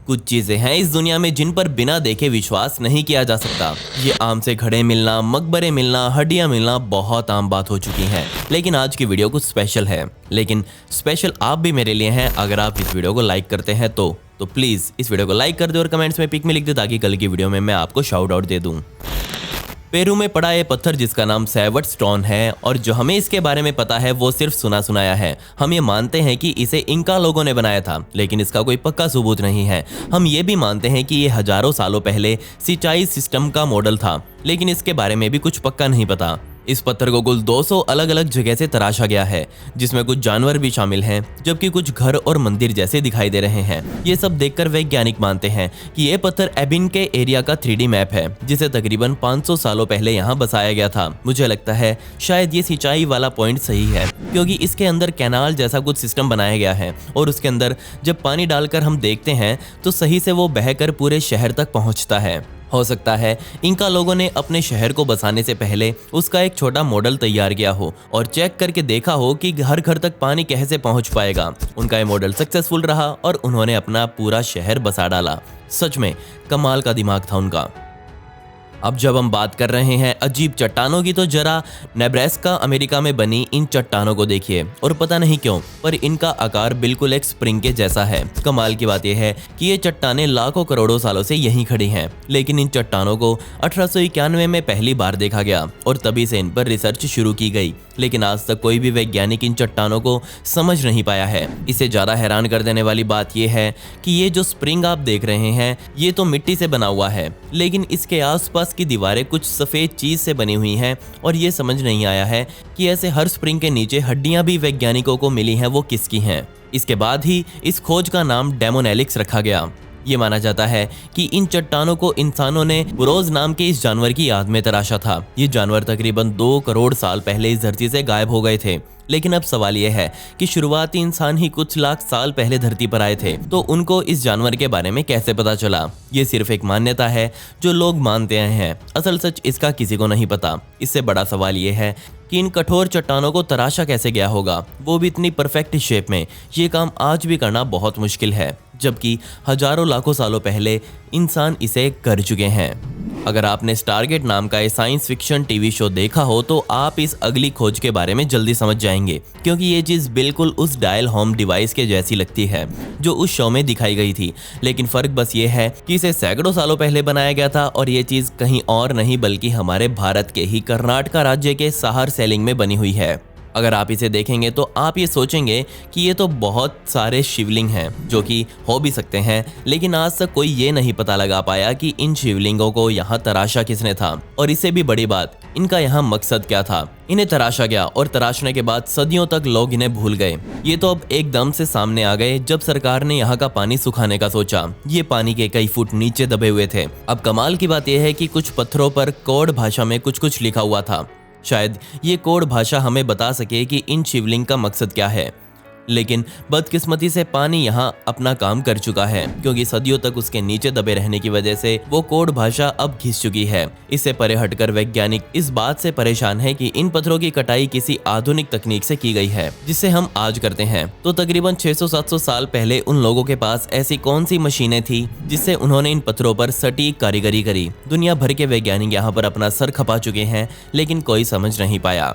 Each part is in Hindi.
कुछ चीजें हैं इस दुनिया में जिन पर बिना देखे विश्वास नहीं किया जा सकता। ये आम से घड़े मिलना, मकबरे मिलना, हड्डियां मिलना बहुत आम बात हो चुकी हैं। लेकिन आज की वीडियो कुछ स्पेशल है। लेकिन स्पेशल आप भी मेरे लिए हैं अगर आप इस वीडियो को लाइक करते हैं तो प्लीज इस वीडियो को लाइक कर दे और कमेंट्स में पिक में लिख दे ताकि कल की वीडियो में मैं आपको शाउट आउट दे दूं। पेरू में पड़ा ये पत्थर जिसका नाम सैवट स्टोन है और जो हमें इसके बारे में पता है वो सिर्फ सुना सुनाया है। हम ये मानते हैं कि इसे इंका लोगों ने बनाया था, लेकिन इसका कोई पक्का सबूत नहीं है। हम ये भी मानते हैं कि ये हजारों सालों पहले सिंचाई सिस्टम का मॉडल था, लेकिन इसके बारे में भी कुछ पक्का नहीं पता। इस पत्थर को कुल 200 अलग अलग जगह से तराशा गया है, जिसमें कुछ जानवर भी शामिल हैं, जबकि कुछ घर और मंदिर जैसे दिखाई दे रहे हैं। ये सब देखकर वैज्ञानिक मानते हैं कि ये पत्थर एबिन के एरिया का 3D मैप है, जिसे तकरीबन 500 सालों पहले यहाँ बसाया गया था। मुझे लगता है शायद ये सिंचाई वाला पॉइंट सही है, क्योंकि इसके अंदर कैनाल जैसा कुछ सिस्टम बनाया गया है और उसके अंदर जब पानी डालकर हम देखते हैं तो सही से वो बहकर पूरे शहर तक पहुँचता है। हो सकता है इंका लोगों ने अपने शहर को बसाने से पहले उसका एक छोटा मॉडल तैयार किया हो और चेक करके देखा हो कि हर घर तक पानी कैसे पहुंच पाएगा। उनका ये मॉडल सक्सेसफुल रहा और उन्होंने अपना पूरा शहर बसा डाला। सच में कमाल का दिमाग था उनका। अब जब हम बात कर रहे हैं अजीब चट्टानों की, तो जरा नेब्रास्का अमेरिका में बनी इन चट्टानों को देखिए और पता नहीं क्यों पर इनका आकार बिल्कुल एक स्प्रिंग के जैसा है। कमाल की बात यह है कि ये चट्टानें लाखों करोड़ों सालों से यहीं खड़ी हैं, लेकिन इन चट्टानों को 1891 में पहली बार देखा गया और तभी से इन पर रिसर्च शुरू की गई। लेकिन आज तक कोई भी वैज्ञानिक इन चट्टानों को समझ नहीं पाया है। इससे ज़्यादा हैरान कर देने वाली बात यह है कि ये जो स्प्रिंग आप देख रहे हैं ये तो मिट्टी से बना हुआ है, लेकिन इसके आसपास की दीवारें कुछ सफ़ेद चीज़ से बनी हुई हैं और ये समझ नहीं आया है कि ऐसे हर स्प्रिंग के नीचे हड्डियां भी वैज्ञानिकों को मिली हैं, वो किसकी हैं। इसके बाद ही इस खोज का नाम डेमोनेलिक्स रखा गया। ये माना जाता है कि इन चट्टानों को इंसानों ने बुरोज नाम के इस जानवर की याद में तराशा था। ये जानवर तकरीबन 2 करोड़ साल पहले इस धरती से गायब हो गए थे। लेकिन अब सवाल यह है कि शुरुआती इंसान ही कुछ लाख साल पहले धरती पर आए थे, तो उनको इस जानवर के बारे में कैसे पता चला? ये सिर्फ एक मान्यता है जो लोग मानते आए हैं। असल सच इसका किसी को नहीं पता। इससे बड़ा सवाल यह है कि इन कठोर चट्टानों को तराशा कैसे गया होगा, वो भी इतनी परफेक्ट शेप में। ये काम आज भी करना बहुत मुश्किल है, जबकि हजारों लाखों सालों पहले इंसान इसे कर चुके हैं। अगर आपने स्टारगेट नाम का ये साइंस फिक्शन टीवी शो देखा हो तो आप इस अगली खोज के बारे में जल्दी समझ जाएंगे, क्योंकि ये चीज़ बिल्कुल उस डायल होम डिवाइस के जैसी लगती है जो उस शो में दिखाई गई थी। लेकिन फ़र्क बस ये है कि इसे सैकड़ों सालों पहले बनाया गया था और ये चीज़ कहीं और नहीं बल्कि हमारे भारत के ही कर्नाटक राज्य के साहर सेलिंग में बनी हुई है। अगर आप इसे देखेंगे तो आप ये सोचेंगे कि ये तो बहुत सारे शिवलिंग हैं, जो कि हो भी सकते हैं, लेकिन आज तक कोई ये नहीं पता लगा पाया कि इन शिवलिंगों को यहाँ तराशा किसने था और इससे भी बड़ी बात, इनका यहाँ मकसद क्या था। इन्हें तराशा गया और तराशने के बाद सदियों तक लोग इन्हें भूल गए। ये तो अब एकदम से सामने आ गए जब सरकार ने यहाँ का पानी सुखाने का सोचा। ये पानी के कई फुट नीचे दबे हुए थे। अब कमाल की बात यह है कि कुछ पत्थरों पर कोड भाषा में कुछ लिखा हुआ था। शायद ये कोड भाषा हमें बता सके कि इन शिवलिंग का मकसद क्या है, लेकिन बदकिस्मती से पानी यहाँ अपना काम कर चुका है, क्योंकि सदियों तक उसके नीचे दबे रहने की वजह से वो कोड भाषा अब घिस चुकी है। इससे परे हटकर वैज्ञानिक इस बात से परेशान है कि इन पत्थरों की कटाई किसी आधुनिक तकनीक से की गई है, जिससे हम आज करते हैं। तो तकरीबन 600-700 साल पहले उन लोगों के पास ऐसी कौन सी मशीनें थी जिससे उन्होंने इन पत्थरों पर सटीक कारीगरी करी? दुनिया भर के वैज्ञानिक यहाँ पर अपना सर खपा चुके हैं, लेकिन कोई समझ नहीं पाया।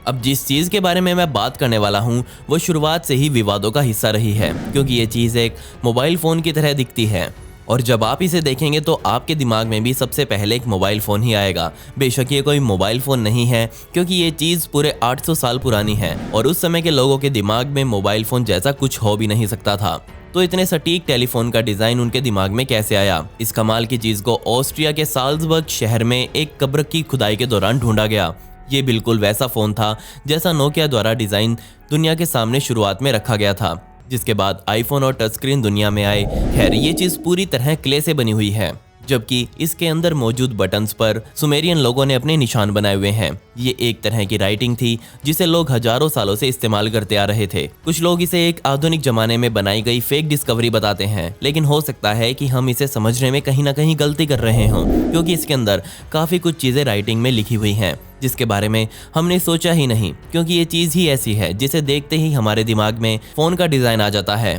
अब जिस चीज़ के बारे में मैं बात करने वाला हूँ वो शुरुआत से ही विवादों का हिस्सा रही है, क्योंकि ये चीज़ एक मोबाइल फ़ोन की तरह दिखती है और जब आप इसे देखेंगे तो आपके दिमाग में भी सबसे पहले एक मोबाइल फ़ोन ही आएगा। बेशक ये कोई मोबाइल फ़ोन नहीं है, क्योंकि ये चीज़ पूरे 800 साल पुरानी है और उस समय के लोगों के दिमाग में मोबाइल फ़ोन जैसा कुछ हो भी नहीं सकता था। तो इतने सटीक टेलीफोन का डिज़ाइन उनके दिमाग में कैसे आया? इस कमाल की चीज़ को ऑस्ट्रिया के साल्जबर्ग शहर में एक कब्र की खुदाई के दौरान ढूंढा गया। ये बिल्कुल वैसा फ़ोन था जैसा नोकिया द्वारा डिज़ाइन दुनिया के सामने शुरुआत में रखा गया था, जिसके बाद आईफोन और टच स्क्रीन दुनिया में आए। खैर ये चीज़ पूरी तरह क्ले से बनी हुई है, जबकि इसके अंदर मौजूद बटन्स पर सुमेरियन लोगों ने अपने निशान बनाए हुए हैं। ये एक तरह की राइटिंग थी जिसे लोग हजारों सालों से इस्तेमाल करते आ रहे थे। कुछ लोग इसे एक आधुनिक जमाने में बनाई गई फेक डिस्कवरी बताते हैं, लेकिन हो सकता है कि हम इसे समझने में कहीं ना कहीं गलती कर रहे हों, क्योंकि इसके अंदर काफ़ी कुछ चीज़ें राइटिंग में लिखी हुई हैं जिसके बारे में हमने सोचा ही नहीं, क्योंकि ये चीज़ ही ऐसी है जिसे देखते ही हमारे दिमाग में फ़ोन का डिज़ाइन आ जाता है।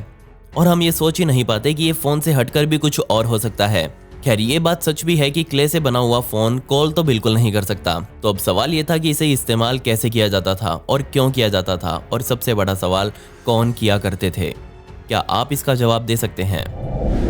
और हम ये सोच ही नहीं पाते कि ये फोन से हटकर भी कुछ और हो सकता है। खैर ये बात सच भी है कि क्ले से बना हुआ फोन कॉल तो बिल्कुल नहीं कर सकता। तो अब सवाल ये था कि इसे इस्तेमाल कैसे किया जाता था और क्यों किया जाता था, और सबसे बड़ा सवाल कौन किया करते थे। क्या आप इसका जवाब दे सकते हैं?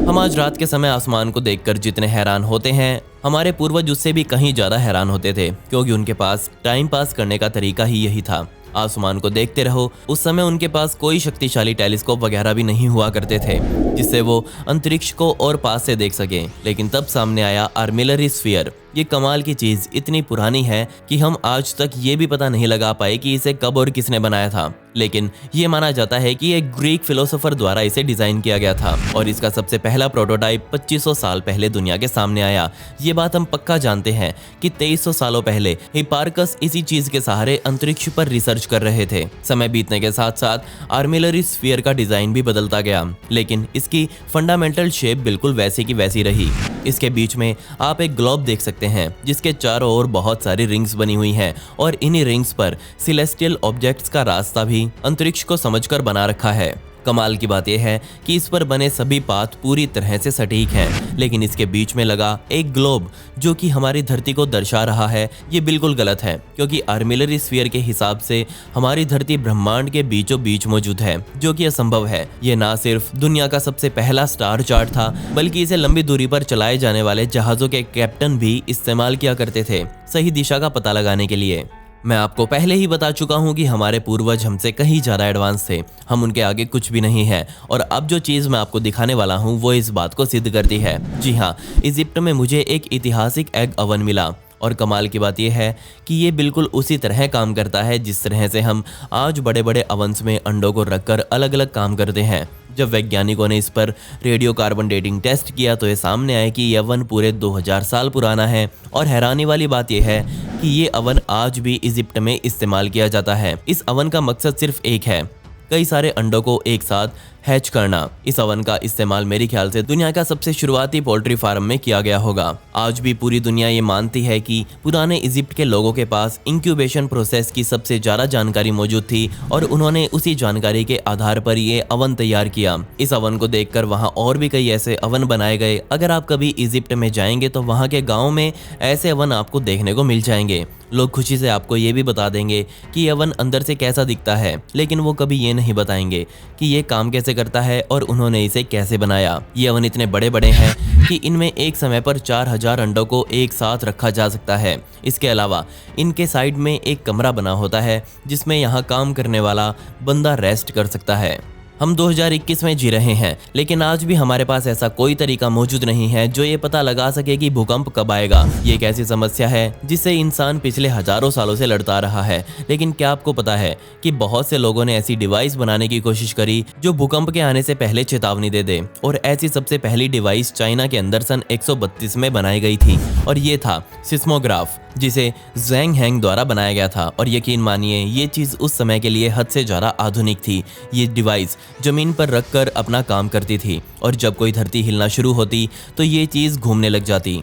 हम आज रात के समय आसमान को देखकर जितने हैरान होते हैं, हमारे पूर्वज उससे भी कहीं ज्यादा हैरान होते थे, क्योंकि उनके पास टाइम पास करने का तरीका ही यही था। आसमान को देखते रहो। उस समय उनके पास कोई शक्तिशाली टेलीस्कोप वगैरह भी नहीं हुआ करते थे जिससे वो अंतरिक्ष को और पास से देख सके। लेकिन तब सामने आया आर्मिलरी स्फीयर। ये कमाल की चीज इतनी पुरानी है कि हम आज तक ये भी पता नहीं लगा पाए कि इसे कब और किसने बनाया था, लेकिन ये माना जाता है कि एक ग्रीक फिलोसोफर द्वारा इसे डिजाइन किया गया था और इसका सबसे पहला प्रोटोटाइप 2500 साल पहले दुनिया के सामने आया। ये बात हम पक्का जानते हैं कि 2300 सालों पहले हिपार्कस इसी चीज के सहारे अंतरिक्ष पर रिसर्च कर रहे थे। समय बीतने के साथ साथ आर्मिलरी स्फीयर का डिजाइन भी बदलता गया, लेकिन इसकी फंडामेंटल शेप बिल्कुल वैसी की वैसी रही। इसके बीच में आप एक ग्लोब देख सकते हैं जिसके चारों ओर बहुत सारी रिंग्स बनी हुई हैं और इन्हीं रिंग्स पर सिलेस्टियल ऑब्जेक्ट्स का रास्ता भी अंतरिक्ष को समझकर बना रखा है। कमाल की बात यह है कि इस पर बने सभी पाथ पूरी तरह से सटीक हैं, लेकिन इसके बीच में लगा एक ग्लोब जो कि हमारी धरती को दर्शा रहा है, ये बिल्कुल गलत है, क्योंकि आर्मिलरी स्फीयर के हिसाब से हमारी धरती ब्रह्मांड के बीचों बीच मौजूद है, जो कि असंभव है। ये ना सिर्फ दुनिया का सबसे पहला स्टार चार्ट था, बल्कि इसे लंबी दूरी पर चलाए जाने वाले जहाजों के कैप्टन भी इस्तेमाल किया करते थे सही दिशा का पता लगाने के लिए। मैं आपको पहले ही बता चुका हूं कि हमारे पूर्वज हमसे कहीं ज़्यादा एडवांस थे, हम उनके आगे कुछ भी नहीं है। और अब जो चीज़ मैं आपको दिखाने वाला हूं वो इस बात को सिद्ध करती है। जी हाँ, इजिप्ट में मुझे एक ऐतिहासिक एग ओवन मिला और कमाल की बात यह है कि ये बिल्कुल उसी तरह काम करता है जिस तरह से हम आज बड़े बड़े ओवंस में अंडों को रखकर अलग अलग काम करते हैं। जब वैज्ञानिकों ने इस पर रेडियो कार्बन डेटिंग टेस्ट किया तो ये सामने आया कि ये अवन पूरे 2000 साल पुराना है। और हैरानी वाली बात यह है कि ये अवन आज भी इजिप्ट में इस्तेमाल किया जाता है। इस अवन का मकसद सिर्फ एक है, कई सारे अंडों को एक साथ हैच करना। इस अवन का इस्तेमाल मेरे ख्याल से दुनिया का सबसे शुरुआती पोल्ट्री फार्म में किया गया होगा। आज भी पूरी दुनिया ये मानती है कि पुराने इजिप्ट के लोगों के पास इंक्यूबेशन प्रोसेस की सबसे ज्यादा जानकारी मौजूद थी और उन्होंने उसी जानकारी के आधार पर ये अवन तैयार किया। इस अवन को देखकर वहाँ और भी कई ऐसे अवन बनाए गए। अगर आप कभी इजिप्ट में जाएंगे तो वहाँ के गाँव में ऐसे अवन आपको देखने को मिल जाएंगे। लोग खुशी से आपको ये भी बता देंगे कि ये अवन अंदर से कैसा दिखता है, लेकिन वो कभी ये नहीं बताएंगे कि ये काम कैसे करता है और उन्होंने इसे कैसे बनाया। ये अवन इतने बड़े बड़े हैं कि इनमें एक समय पर 4000 अंडों को एक साथ रखा जा सकता है। इसके अलावा इनके साइड में एक कमरा बना होता है जिसमें यहाँ काम करने वाला बंदा रेस्ट कर सकता है। हम 2021 में जी रहे हैं, लेकिन आज भी हमारे पास ऐसा कोई तरीका मौजूद नहीं है जो ये पता लगा सके कि भूकंप कब आएगा। ये एक ऐसी समस्या है जिससे इंसान पिछले हजारों सालों से लड़ता रहा है। लेकिन क्या आपको पता है कि बहुत से लोगों ने ऐसी डिवाइस बनाने की कोशिश करी जो भूकंप के आने से पहले चेतावनी दे दे, और ऐसी सबसे पहली डिवाइस चाइना के अंदर सन 132 में बनाई गई थी और ये था सिस्मोग्राफ, जिसे ज़ेंग हैंग द्वारा बनाया गया था। और यकीन मानिए ये चीज़ उस समय के लिए हद से ज़्यादा आधुनिक थी। ये डिवाइस जमीन पर रखकर अपना काम करती थी और जब कोई धरती हिलना शुरू होती तो ये चीज़ घूमने लग जाती।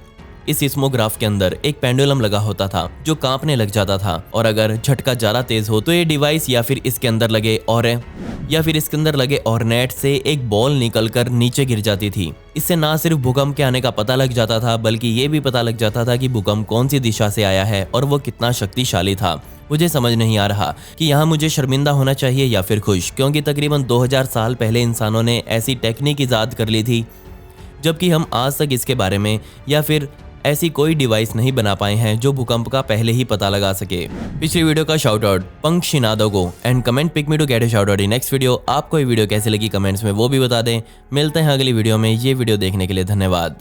इस सिस्मोग्राफ के अंदर एक पेंडुलम लगा होता था जो कांपने लग जाता था, और अगर झटका ज़्यादा तेज हो तो ये डिवाइस या फिर इसके अंदर लगे ऑर्नेट से एक बॉल निकलकर नीचे गिर जाती थी। इससे ना सिर्फ भूकंप के आने का पता लग जाता था, बल्कि ये भी पता लग जाता था कि भूकंप कौन सी दिशा से आया है और वो कितना शक्तिशाली था। मुझे समझ नहीं आ रहा कि यहाँ मुझे शर्मिंदा होना चाहिए या फिर खुश, क्योंकि तकरीबन 2000 साल पहले इंसानों ने ऐसी टेक्निक ईजाद कर ली थी, जबकि हम आज तक इसके बारे में या फिर ऐसी कोई डिवाइस नहीं बना पाए हैं जो भूकंप का पहले ही पता लगा सके। पिछली वीडियो का शाउट आउट पंक शिनादो को and comment pick me to get a shout out in next video. आपको ये वीडियो कैसी लगी कमेंट्स में वो भी बता दें। मिलते हैं अगली वीडियो में। ये वीडियो देखने के लिए धन्यवाद।